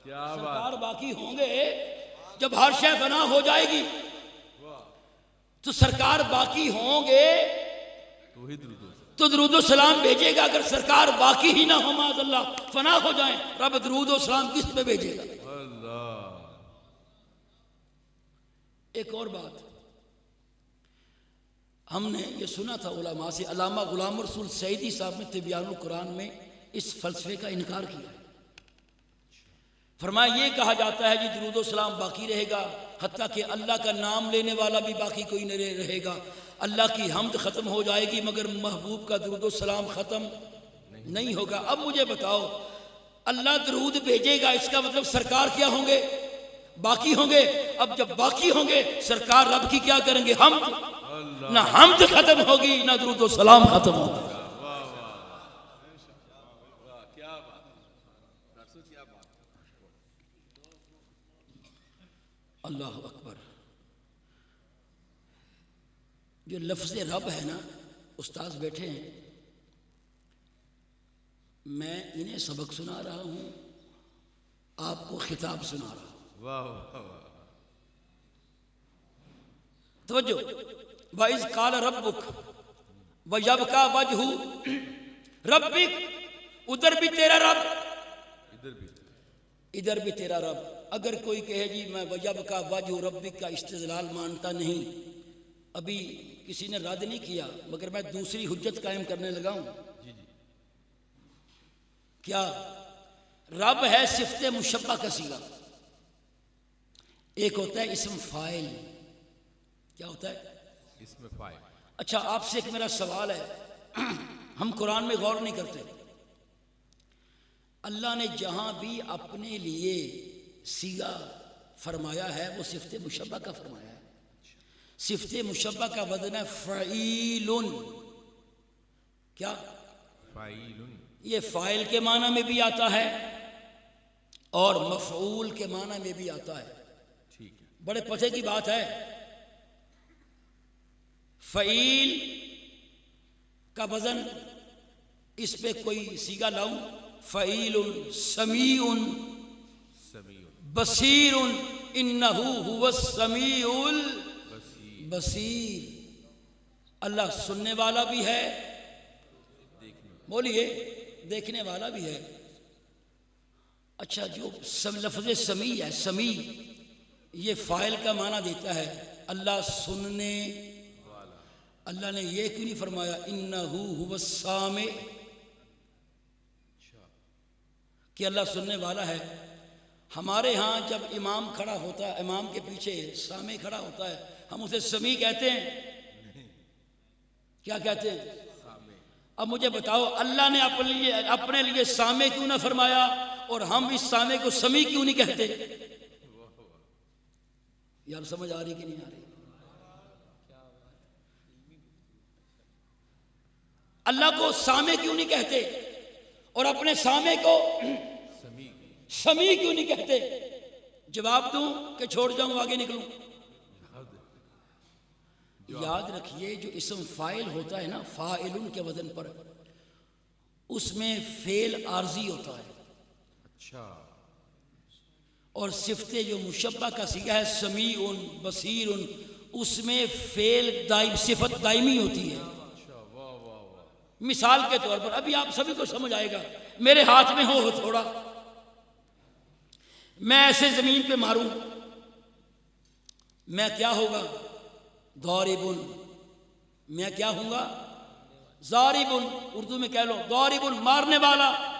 کیا بات. سرکار باقی ہوں گے، جب ہر شے فنا ہو جائے گی تو سرکار باقی ہوں گے تو درود و سلام بھیجے گا. اگر سرکار باقی ہی نہ ہو، معاذ اللہ فنا ہو جائیں، رب درود و سلام کس پہ بھیجے گا؟ اللہ. ایک اور بات ہم نے یہ سنا تھا علماء سے، علامہ غلام رسول سعیدی صاحب نے تبیان القرآن میں اس فلسفے کا انکار کیا. فرمایا یہ کہا جاتا ہے جی درود و سلام باقی رہے گا، حتیٰ کہ اللہ کا نام لینے والا بھی باقی کوئی نہ رہے گا. اللہ کی حمد ختم ہو جائے گی مگر محبوب کا درود و سلام ختم نہیں ہوگا. اب مجھے بتاؤ، اللہ درود بھیجے گا، اس کا مطلب سرکار کیا ہوں گے؟ باقی ہوں گے. اب جب باقی ہوں گے، سرکار رب کی کیا کریں گے؟ حمد. نہ حمد ختم ہوگی نہ درود و سلام ختم ہوگا. اللہ اکبر. جو لفظ رب ہے نا، استاذ بیٹھے ہیں، میں انہیں سبق سنا رہا ہوں، آپ کو خطاب سنا رہا ہوں. واہ واہ واہ. توجہ، وَإِذْ قَالَ رَبُّكَ وَيَبْقَى وَجْهُ رَبِّكَ. ادھر بھی تیرا رب، ادھر بھی تیرا رب. اگر کوئی کہے جی میں وَيَبْقَى وَجْهُ رَبِّكَ کا استدلال مانتا نہیں، ابھی کسی نے رد نہیں کیا مگر میں دوسری حجت قائم کرنے لگا ہوں. کیا رب ہے صفت مشبہ کا صیغہ. ایک ہوتا ہے اسم فاعل. کیا ہوتا ہے؟ اسم فاعل. اچھا، آپ سے ایک میرا سوال ہے، ہم قرآن میں غور نہیں کرتے. اللہ نے جہاں بھی اپنے لیے صیغہ فرمایا ہے وہ صفت مشبہ کا فرمایا ہے. صفت مشبہ کا وزن ہے فعیل. کیا؟ فاعل. یہ فاعل کے معنی میں بھی آتا ہے اور مفعول کے معنی میں بھی آتا ہے. ٹھیک ہے. بڑے پتے کی بات ہے. فعیل کا وزن، اس پہ کوئی صیغہ لاؤں، فعیل سمیع بصیر. انہ هو السمیع البصیر. اللہ سننے والا بھی ہے، بولیے دیکھنے والا بھی ہے. اچھا، جو لفظ سمیع ہے، سمیع یہ فاعل کا معنی دیتا ہے. اللہ سننے، اللہ نے یہ کیوں نہیں فرمایا انہ هو السامع کہ اللہ سننے والا ہے؟ ہمارے ہاں جب امام کھڑا ہوتا ہے، امام کے پیچھے سامع کھڑا ہوتا ہے، ہم اسے سمیع کہتے ہیں؟ کیا کہتے ہیں؟ اب مجھے بتاؤ، اللہ نے اپنے لیے سامع کیوں نہ فرمایا اور ہم اس سامع کو سمیع کیوں نہیں کہتے؟ یار سمجھ آ رہی کہ نہیں آ رہی؟ اللہ کو سامع کیوں نہیں کہتے اور اپنے سامع کو سمیع کیوں نہیں کہتے؟ جواب دوں کہ چھوڑ جاؤں آگے نکلوں؟ یاد رکھیے، جو اسم فاعل ہوتا ہے نا، فاعلن کے وزن پر، اس میں فعل عارضی ہوتا ہے. اچھا. اور صفت جو مشبہ کا صیغہ ہے سمیع بصیر، اس میں فعل دائم، صفت دائمی ہوتی ہے. مثال کے طور پر ابھی آپ سبھی کو سمجھ آئے گا، میرے ہاتھ میں ہو تھوڑا، میں ایسے زمین پہ ماروں، میں کیا ہوگا؟ ضاربن، میں کیا ہوں گا؟ ضاربن، اردو میں کہہ لو ضاربن، مارنے والا۔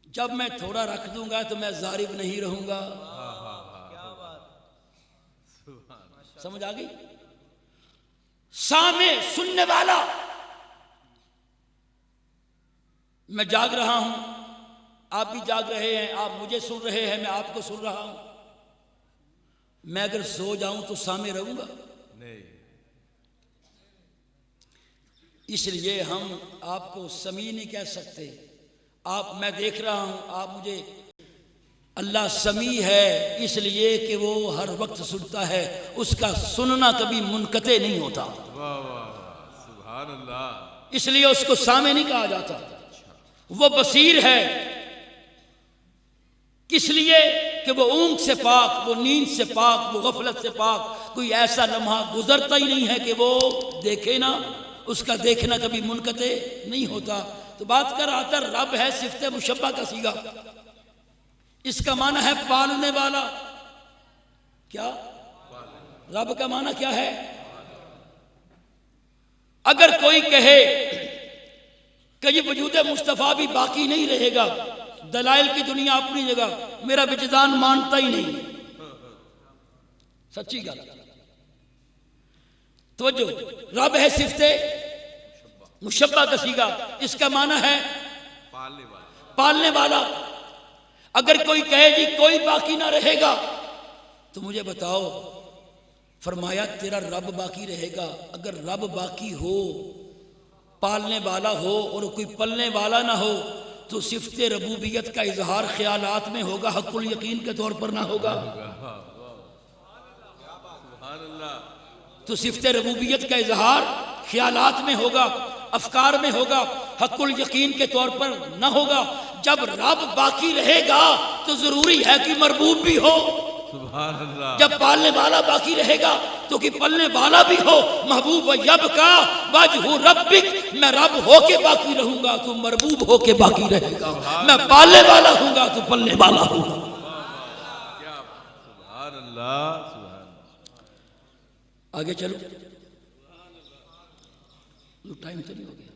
جب میں تھوڑا رکھ دوں گا تو میں ضارب نہیں رہوں گا۔ سمجھ آ گئی؟ سامع، سننے والا۔ میں جاگ رہا ہوں، آپ بھی جاگ رہے ہیں، آپ مجھے سن رہے ہیں، میں آپ کو سن رہا ہوں۔ میں اگر سو جاؤں تو سامع رہوں گا؟ نہیں۔ اس لیے ہم آپ کو سمیع نہیں کہہ سکتے۔ آپ، میں دیکھ رہا ہوں، آپ مجھے، اللہ سمیع ہے اس لیے کہ وہ ہر وقت سنتا ہے، اس کا سننا کبھی منقطع نہیں ہوتا، واہ واہ واہ، سبحان اللہ۔ اس لیے اس کو سامع نہیں کہا جاتا۔ وہ بصیر ہے، کس لیے کہ وہ اونگ سے پاک، وہ نیند سے پاک، وہ غفلت سے پاک۔ کوئی ایسا لمحہ گزرتا ہی نہیں ہے کہ وہ دیکھے نہ، اس کا دیکھنا کبھی منقطع نہیں ہوتا۔ تو بات کر رہا تھا، رب ہے صفت مشبہ کا صیغہ، اس کا معنی ہے پالنے والا۔ کیا رب کا معنی کیا ہے؟ اگر کوئی کہے کہ یہ وجود مصطفیٰ بھی باقی نہیں رہے گا، دلائل کی دنیا اپنی جگہ، میرا وجدان مانتا ہی نہیں، سچی گل۔ توجہ، رب ہے صفت مشبہ کا صیغہ، اس کا معنی ہے پالنے والا۔ پالنے والا۔ اگر کوئی کہے جی کوئی باقی نہ رہے گا تو مجھے بتاؤ، فرمایا تیرا رب باقی رہے گا۔ اگر رب باقی ہو، پالنے والا ہو اور کوئی پلنے والا نہ ہو تو صفت ربوبیت کا اظہار خیالات میں ہوگا، حق الیقین کے طور پر نہ ہوگا۔ سبحان اللہ۔ تو صفت ربوبیت کا اظہار خیالات میں ہوگا، افکار میں ہوگا، حق الیقین کے طور پر نہ ہوگا۔ جب رب باقی رہے گا تو ضروری ہے کہ مربوب بھی ہو۔ سبحان اللہ۔ جب پالنے والا باقی رہے گا تو کہ پلنے والا بھی ہو۔ محبوب یبقا وجہ ربک، میں رب ہو کے باقی رہوں گا تو مربوب ہو کے باقی رہے گا، میں پالنے والا ہوں گا تو پلنے والا ہوں گا۔ کیا بات، سبحان اللہ، سبحان اللہ۔ آگے چلو، ٹائم تو نہیں ہو گیا؟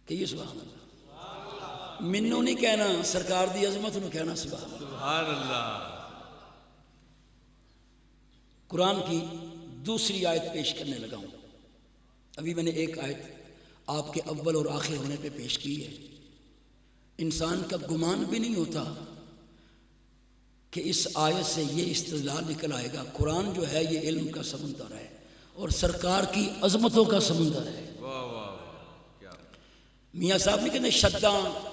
کہیے سبحان اللہ۔ منو نہیں کہنا، سرکار دی عظمت نو کہنا سبحان اللہ۔ سبحان اللہ۔ قرآن کی دوسری آیت پیش کرنے لگا ہوں۔ ابھی میں نے ایک آیت آپ کے اول اور آخر ہونے پہ پیش کی ہے۔ انسان کا گمان بھی نہیں ہوتا کہ اس آیت سے یہ استدلال نکل آئے گا۔ قرآن جو ہے یہ علم کا سمندر ہے اور سرکار کی عظمتوں کا سمندر ہے۔ واہ واہ واہ، کیا میاں صاحب نہیں کہتے شداں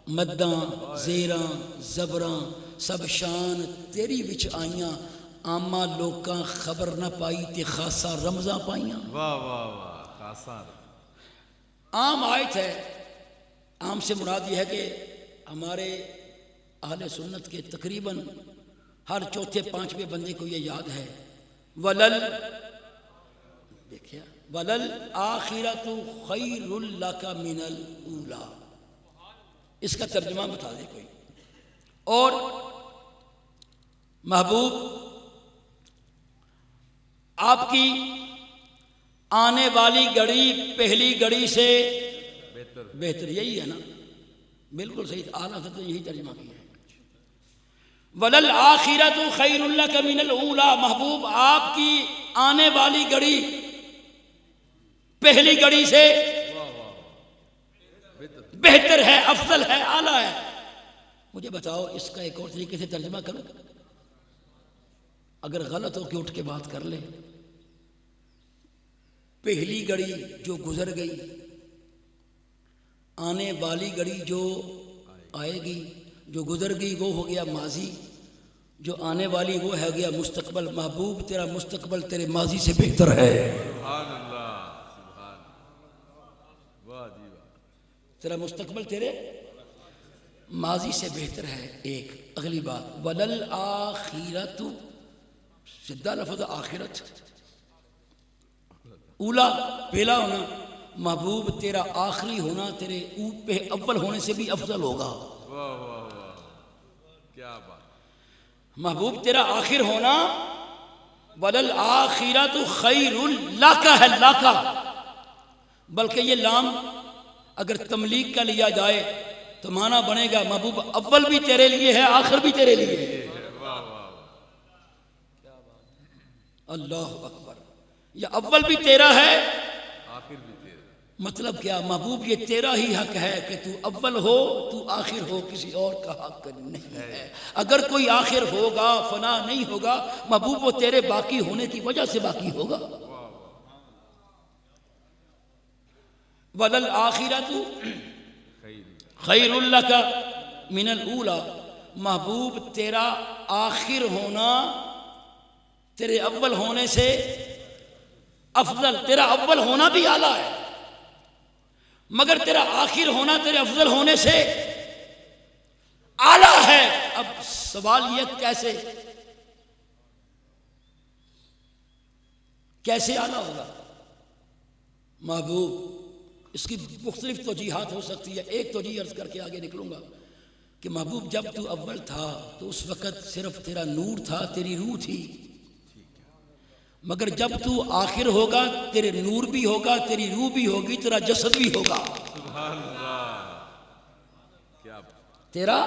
مداں زیراں زبراں سب شان تیری وچ آئیاں، عامہ لوکاں خبر نہ پائی تے خاصا رمزاں پائیاں۔ واہ واہ واہ، خاصا۔ عام آیت ہے۔ عام سے مراد یہ ہے کہ ہمارے اہل سنت کے تقریباً ہر چوتھے پانچویں بندے کو یہ یاد ہے، ولل، دیکھیا، ولل آخرت خیر لک من الاولی۔ اس کا ترجمہ بتا دے کوئی۔ اور محبوب آپ کی آنے والی گھڑی پہلی گھڑی سے بہتر، یہی ہے نا؟ بالکل صحیح، اعلیٰ حضرت نے یہی ترجمہ کیا ہے۔ وَلَلْآخِرَةُ خَيْرٌ لَكَ مِنَ الْأُولَىٰ، محبوب آپ کی آنے والی گھڑی پہلی گھڑی سے بہتر ہے، افضل ہے، اعلیٰ ہے۔ مجھے بتاؤ اس کا ایک اور طریقے سے ترجمہ کرو، اگر غلط ہو کہ اٹھ کے بات کر لے۔ پہلی گھڑی جو گزر گئی، آنے والی گھڑی جو آئے گی، جو گزر گئی وہ ہو گیا ماضی، جو آنے والی وہ ہے گیا مستقبل۔ محبوب تیرا مستقبل تیرے ماضی سے بہتر ہے۔ سبحان اللہ، سبحان واہ جی واہ۔ تیرا مستقبل تیرے ماضی سے بہتر ہے۔ ایک اگلی بات، ولل آخرت، سدھا لفظ آخرت، اولا پہلا ہونا، محبوب تیرا آخری ہونا تیرے اونٹ پہ اول ہونے سے بھی افضل ہوگا. واہ واہ واہ کیا بات. محبوب تیرا آخر ہونا وَلَلْآخِرَةُ خَيْرٌ لَكَ ہے لاکا، بلکہ یہ لام اگر تملیغ کا لیا جائے تو معنی بنے گا محبوب اول بھی تیرے لیے ہے آخر بھی تیرے لیے ہے. اللہ اکبر. یا اول بھی تیرا ہے آخر بھی تیرا. مطلب کیا؟ محبوب یہ تیرا ہی حق ہے کہ تو اول ہو تو آخر ہو، کسی اور کا حق نہیں ہے. اگر کوئی آخر ہوگا فنا نہیں ہوگا، محبوب وہ تیرے باقی ہونے کی وجہ سے باقی ہوگا. وَلَلْآخِرَةُ خَيْرٌ لَكَ مِنَ الْأُولَى، محبوب تیرا آخر ہونا تیرے اول ہونے سے افضل، تیرا اول ہونا بھی اعلیٰ ہے مگر تیرا آخر ہونا تیرے افضل ہونے سے اعلیٰ ہے. اب سوال یہ کیسے اعلیٰ ہوگا محبوب؟ اس کی مختلف توجیحات ہو سکتی ہے. ایک توجیہ عرض کر کے آگے نکلوں گا کہ محبوب جب تو اول تھا تو اس وقت صرف تیرا نور تھا، تیری روح تھی، مگر جب تو آخر ہوگا تیرے نور بھی ہوگا، تیری روح بھی ہوگی، تیرا جسد بھی ہوگا. سبحان اللہ کیا بات. تیرا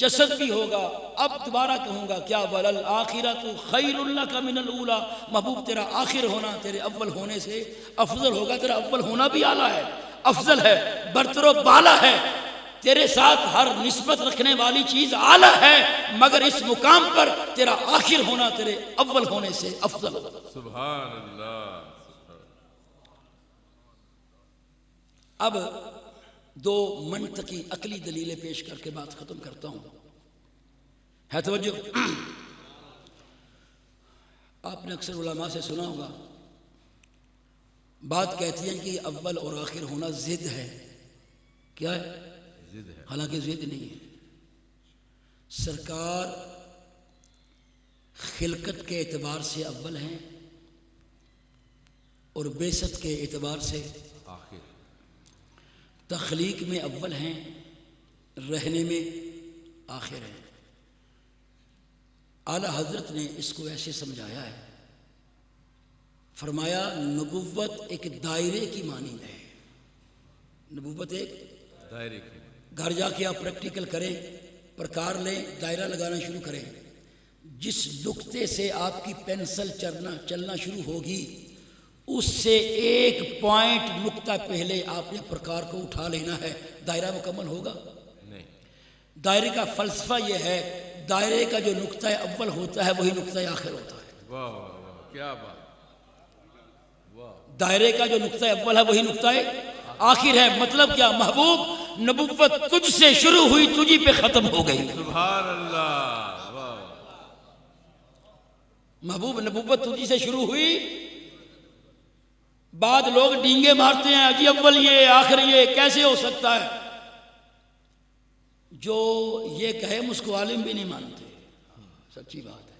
جسد بھی ہوگا. اب دوبارہ کہوں گا کیا؟ وَلَلْآخِرَةُ خَيْرٌ لَكَ مِنَ الْأُولَى، محبوب تیرا آخر ہونا تیرے اول ہونے سے افضل ہوگا. تیرا اول ہونا بھی اعلیٰ ہے، افضل ہے، برتر و بالا ہے. تیرے ساتھ ہر نسبت رکھنے والی چیز اعلیٰ ہے، مگر اس مقام پر تیرا آخر ہونا تیرے اول ہونے سے افضل ہوگا. سبحان اللہ. اب دو منطقی عقلی دلیلیں پیش کر کے بات ختم کرتا ہوں. ہے توجہ؟ آپ نے اکثر علماء سے سنا ہوگا بات کہتی ہے کہ اول اور آخر ہونا ضد ہے. کیا ہے؟ ضد ہے. حالانکہ ضد نہیں ہے. سرکار خلقت کے اعتبار سے اول ہیں اور بعثت کے اعتبار سے آخر. تخلیق میں اول ہیں، رہنے میں آخر ہیں. اعلیٰ حضرت نے اس کو ایسے سمجھایا ہے، فرمایا نبوت ایک دائرے کی مانند ہے. نبوت ایک دائرے کی. گھر جا کے آپ پریکٹیکل کریں، پرکار لیں، دائرہ لگانا شروع کریں. جس نقطے سے آپ کی پینسل چلنا شروع ہوگی اس سے ایک پوائنٹ نقطہ پہلے آپ نے پرکار کو اٹھا لینا ہے. دائرہ مکمل ہوگا نہیں. دائرے کا فلسفہ یہ ہے، دائرے کا جو نقطہ اول ہوتا ہے وہی نقطہ آخر ہوتا ہے. واہ واہ واہ کیا بات. واہ. دائرے کا جو نقطہ اول ہے وہی نقطہ آخر ہے. مطلب کیا؟ محبوب نبوت تجھ سے شروع ہوئی تجھی پہ ختم ہو گئی. سبحان اللہ. واہ. محبوب نبوت تجھی سے شروع ہوئی. بعد لوگ ڈینگے مارتے ہیں جی اول یہ آخر یہ کیسے ہو سکتا ہے. جو یہ کہے ہم اس کو عالم بھی نہیں مانتے. سچی بات ہے.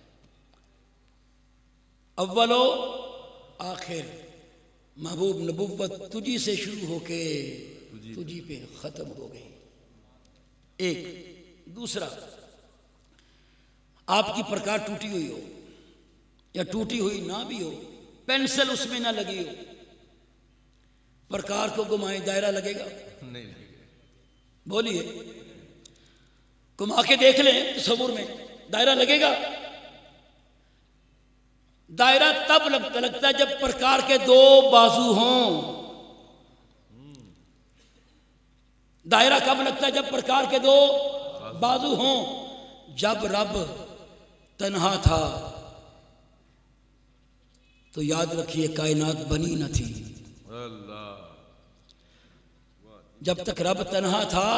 اول و آخر محبوب نبوت تجھی سے شروع ہو کے تجھی پہ ختم ہو گئی. ایک دوسرا، آپ کی پرکار ٹوٹی ہوئی ہو یا ٹوٹی ہوئی نہ بھی ہو، پینسل اس میں نہ لگی ہو، پرکار کو گھمائیں دائرہ لگے گا؟ نہیں. بولیے، گھما کے دیکھ لیں تصور میں، دائرہ لگے گا؟ دائرہ تب لگتا ہے جب پرکار کے دو بازو ہوں. دائرہ کب لگتا ہے؟ جب پرکار کے دو بازو ہوں. جب رب تنہا تھا تو یاد رکھیے کائنات بنی نہ تھی. اللہ. جب تک رب تنہا تھا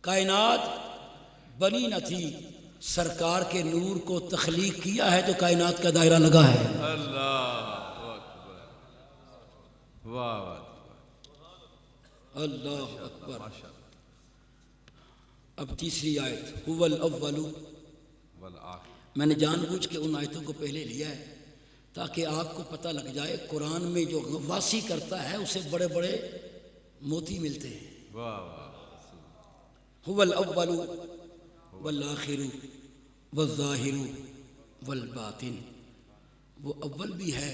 کائنات بنی نہ تھی. سرکار کے نور کو تخلیق کیا ہے تو کائنات کا دائرہ لگا ہے. اللہ اکبر. واہ واہ. اللہ اکبر. اب تیسری آیت هو الاول والآخر. میں نے جان بوجھ کے ان آیتوں کو پہلے لیا ہے تاکہ آپ کو پتہ لگ جائے قرآن میں جو غواصی کرتا ہے اسے بڑے بڑے موتی ملتے ہیں. واہ واہ. هو الاول والآخر والظاہر والباطن. وہ اول بھی ہے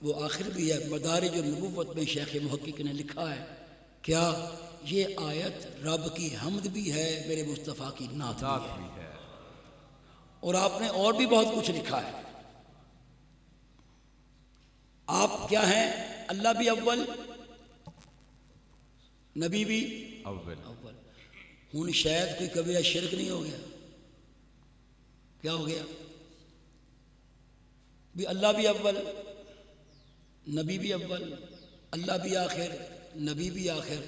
وہ آخر بھی ہے. مدارج النبوت میں شیخ محقق نے لکھا ہے کیا یہ آیت رب کی حمد بھی ہے میرے مصطفیٰ کی نعت بھی ہے. اور آپ نے اور بھی بہت کچھ لکھا ہے. آپ کیا ہیں؟ اللہ بھی اول نبی بھی اول. ہوں شاید کوئی کبھی شرک نہیں ہو گیا. کیا ہو گیا؟ بھی اللہ بھی اول نبی بھی اول اللہ بھی آخر نبی بھی آخر.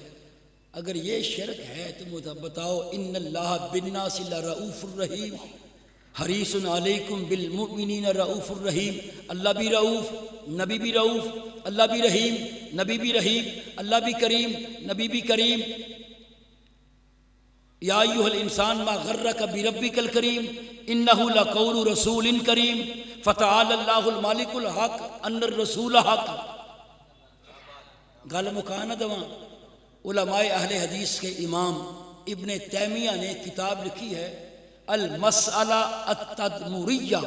اگر یہ شرک ہے تو بتاؤ ان اللہ بالناس لرؤوف الرحیم حریص علیکم بالمؤمنین رؤوف الرحیم. اللہ بھی رؤوف نبی بھی رؤوف اللہ بھی رحیم نبی بھی رحیم اللہ بھی کریم نبی بھی کریم. یا ایھا الانسان ما غرک بربک الکریم انہ لقول رسول کریم فتعالی اللہ المالک الحق ان الرسول حق. گل مکانا دواں. علماء اہل حدیث کے امام ابن تیمیہ نے کتاب لکھی ہے المسئلہ التدمریہ.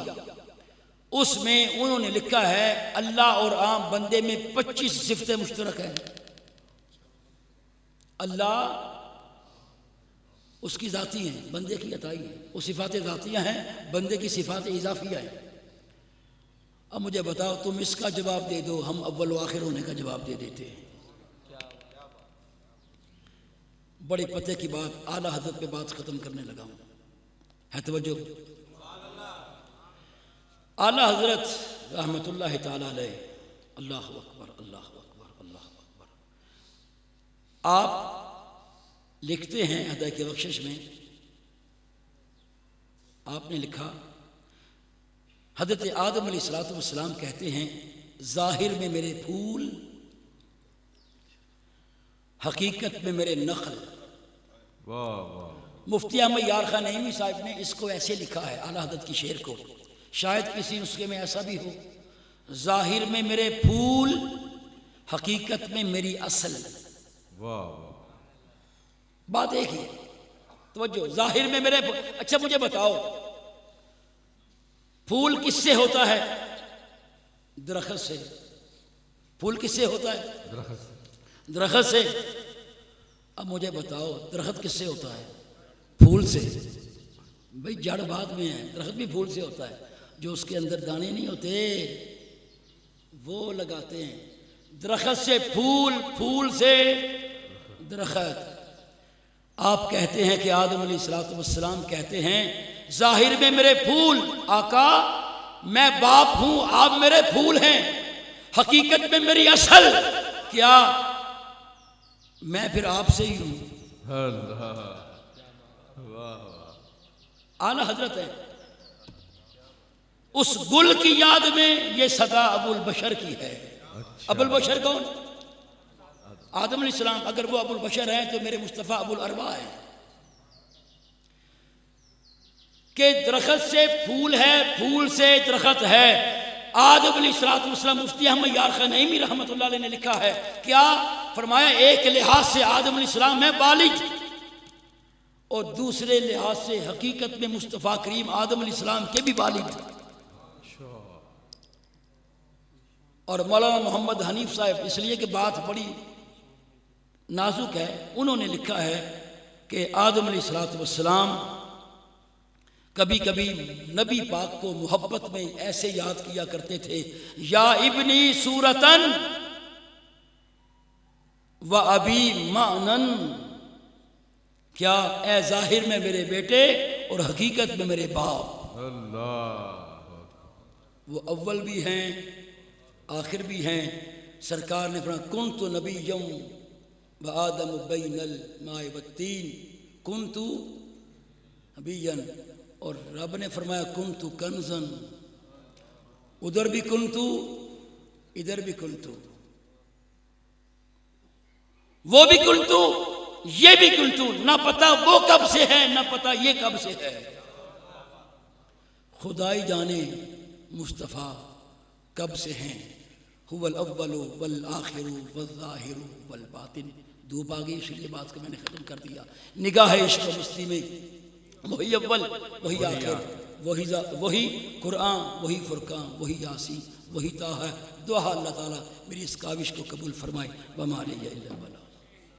اس میں انہوں نے لکھا ہے اللہ اور عام بندے میں 25 صفتیں مشترک ہیں. اللہ اس کی ذاتی ہیں بندے کی عطائی ہیں. وہ صفات ذاتیہ ہیں بندے کی صفات اضافیہ ہیں. اب مجھے بتاؤ تم اس کا جواب دے دو ہم اول و آخر ہونے کا جواب دے دیتے ہیں. بڑے پتے کی بات اعلیٰ حضرت پہ بات ختم کرنے لگا ہوں. ہے توجہ؟ اعلیٰ حضرت رحمۃ اللہ تعالی علیہ. اللہ اکبر اللہ اکبر اللہ اکبر. آپ لکھتے ہیں ہدایت کی بخشش میں آپ نے لکھا حضرت آدم علیہ الصلوۃ والسلام کہتے ہیں ظاہر میں میرے پھول حقیقت میں میرے نخل. واہ واہ. مفتی احمد یار خان نعیمی صاحب نے اس کو ایسے لکھا ہے اعلیٰ حضرت کی شعر کو. شاید کسی نسخے میں ایسا بھی ہو ظاہر میں میرے پھول حقیقت میں میری اصل. واہ واہ. بات ایک ہی. توجہ. ظاہر میں میرے پھول. اچھا مجھے بتاؤ پھول کس سے ہوتا ہے؟ درخت سے. پھول کس سے ہوتا ہے؟ درخت سے. اب مجھے بتاؤ درخت کس سے ہوتا ہے؟ پھول سے. بھئی جڑ بعد میں ہے درخت بھی پھول سے ہوتا ہے. جو اس کے اندر دانے نہیں ہوتے وہ لگاتے ہیں. درخت سے پھول پھول سے درخت. آپ کہتے ہیں کہ آدم علیہ الصلوۃ والسلام کہتے ہیں ظاہر میں میرے پھول آقا میں باپ ہوں آپ میرے پھول ہیں حقیقت میں میری اصل کیا میں پھر آپ سے ہی ہوں. اللہ. واہ واہ. اعلیٰ حضرت ہے. اس گل کی یاد میں یہ صدا ابو البشر کی ہے. ابو البشر کون؟ آدم علیہ السلام. اگر وہ ابو البشر ہیں تو میرے مصطفیٰ ابو الارواح ہیں. کہ درخت سے پھول ہے پھول سے درخت ہے. آدم علیہ السلام. مفتی احمد یار خان نعیمی رحمۃ اللہ علیہ نے لکھا ہے کیا فرمایا ایک لحاظ سے آدم علیہ السلام ہے بالغ اور دوسرے لحاظ سے حقیقت میں مصطفیٰ کریم آدم علیہ السلام کے بھی بالغ. اور مولانا محمد حنیف صاحب اس لیے کہ بات بڑی نازک ہے انہوں نے لکھا ہے کہ آدم علیہ الصلوۃ والسلام کبھی کبھی نبی پاک کو محبت میں ایسے یاد کیا کرتے تھے یا ابنی صورتن و ابی معنن. کیا اے ظاہر میں میرے بیٹے اور حقیقت میں میرے باپ. اللہ. وہ اول بھی ہیں آخر بھی ہیں. سرکار نے فرمایا کنت نبیا و آدم بین الماء والطین کنت نبیا. اور رب نے فرمایا کنت کنزن. ادھر بھی کنت ادھر بھی کنت. وہ بھی کنت یہ بھی کنت. نہ پتہ وہ کب سے ہے نہ پتہ یہ کب سے ہے. خدائی جانے مصطفیٰ کب سے ہیں، هو الاول والآخر والظاہر والباطن. دھوپ آ گئی اس لیے بات کو میں نے ختم کر دیا. نگاہ عشق و مستی میں وہی اول وہی آخر، وہی قرآن، وہی فرقان، وہی یاسین، وہی طٰہٰ. دعا اللہ تعالیٰ میری اس کاوش کو قبول فرمائے. وما علیہ الا البلاغ.